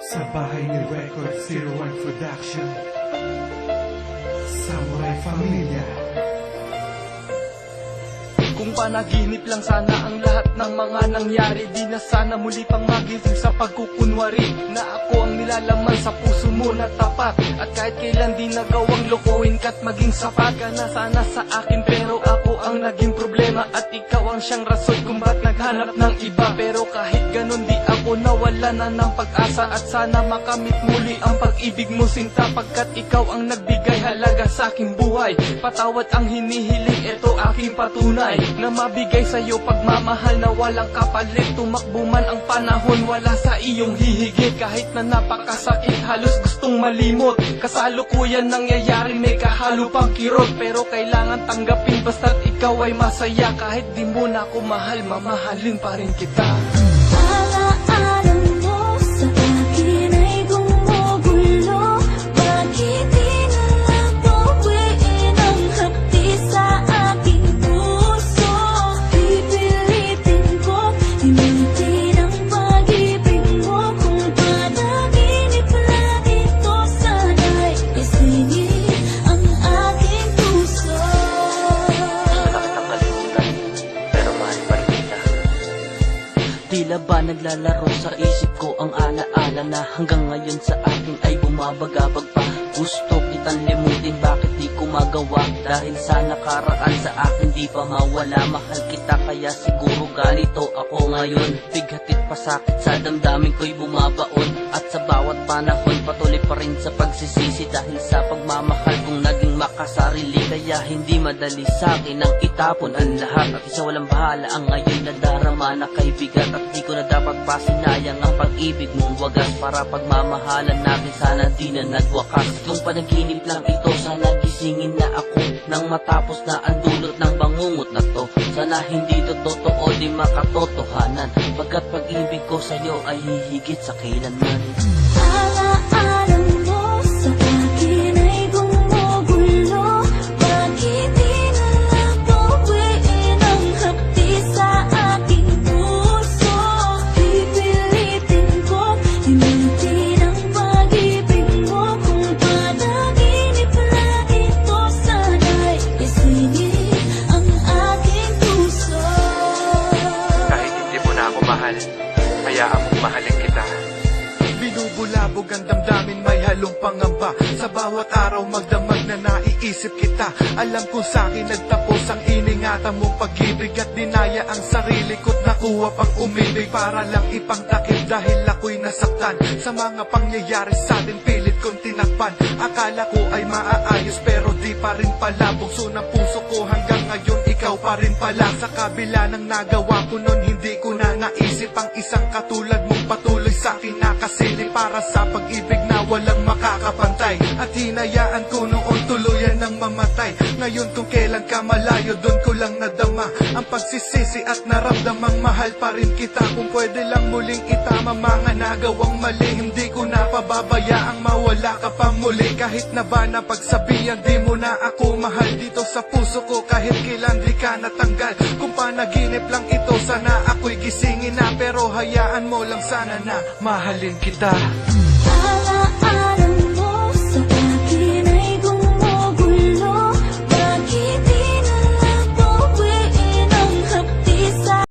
Sa bahay ni Record 01 Production, Samurai Familia. Kung panaginip lang sana ang lahat ng mga nangyari, di na sana muli pang magising sa pagkukunwari na ako ang nilalaman sa puso mo na tapat. At kahit kailan di nagawang lokohin ka't maging sapat ka na sana sa akin, pero ako ang naging problema at ikaw ang siyang rason kung ba't naghanap ng iba. Pero kahit ganun di ako nawala na ng pag-asa at sana makamit muli ang pag-ibig mo sinta, pagkat ikaw ang nagbigay halaga sa aking buhay. Patawad ang hinihiling, eto aking patunay na mabigay sa'yo pagmamahal na walang kapalit. Tumakbo man ang panahon, wala sa iyong hihigit. Kahit na napakasakit, halos gustong malimot. Kasalukuyan nangyayari, may kahalo pang kirot. Pero kailangan tanggapin basta't ikaw ay masaya. Kahit di mo na ako mahal, mamahalin pa rin kita. Alaala mo sa akin ay gumugulo. Bakit di na lang bawiin ang hapdi sa aking puso? Pipilitin ko, himitin ang pag-ibig mo. Kung panaginip lang ito, sana'y isingin ang aking puso. Sakit ang kalimutan, pero mahal pa rin kita. Tila ba naglalaro sa isip ko ang alaala na hanggang ngayon sa akin ay bumabagabag pa. Gusto kitang limutin, bakit di ko magawa? Dahil sa nakaraan sa akin di pa mawala. Mahal kita kaya siguro ganito ako ngayon. Bighatid pa sakit sa damdamin ko'y bumabaon. At sa bawat panahon patuloy pa rin sa pagsisisi. Dahil sa pagmamahal kong naging makasarili, kaya hindi madali sa akin ang itapon ang lahat. At isa walang bahala ang ngayon na darama na kay bigat. At di ko na dapat pasinayang ang pag-ibig mong wagas. Para pagmamahalan natin sana di na nagwakas. Kung panaginip lang ito, sana gisingin na ako nang matapos na ang dulot ng bangungot na to. Sana hindi to totoo, di makatotohanan, pagkat pag-ibig ko sa'yo ay hihigit sa kailanman. Alaala mo sa akin ay gumugulo. Bakit di na lang bawiin ang hapdi sa aking puso? Pipilitin ko, himitin ang pag-ibig mo. Kung panaginip lang ito, sana'y isingin ang aking puso. Kahit hindi mo na ako mahal, hayaan mong mahalin kita. Binubulabog ang damdamin, may halong pangamba. Sa bawat araw magdamag na naiisip kita. Alam kong sa'kin nagtapos ang iningatan mong pag-ibig. At dinaya ang sarili ko't nakuha pang umibig. Para lang ipangtakip dahil ako'y nasaktan sa mga pangyayari sa'tin, pilit kong tinakpan. Akala ko ay maaayos pero di pa rin pala. Bugso ng puso ko hanggang ngayon ikaw pa rin pala. Sa kabila ng nagawa ko nun, hindi ko na naisip ang isang katulad mong patuloy sa'kin nakasilip. Para sa pag-ibig na walang makakapantay, at hinayaan ko noon tuluyan ng mamatay. Ngayon kung kailan ka malayo, doon ko lang nadama ang pagsisisi at naramdamang mahal pa rin kita. Kung pwede lang muling itama mga nagawang mali, hindi ko na pababayaang mawala ka pa muli. Kahit na ba na pagsabihan di mo na ako mahal, dito sa puso ko kahit kailan di ka natanggal. Kung panaginip lang ito, sana ako'y gisingin na, pero hayaan mo lang sana na mahalin kita. Alaala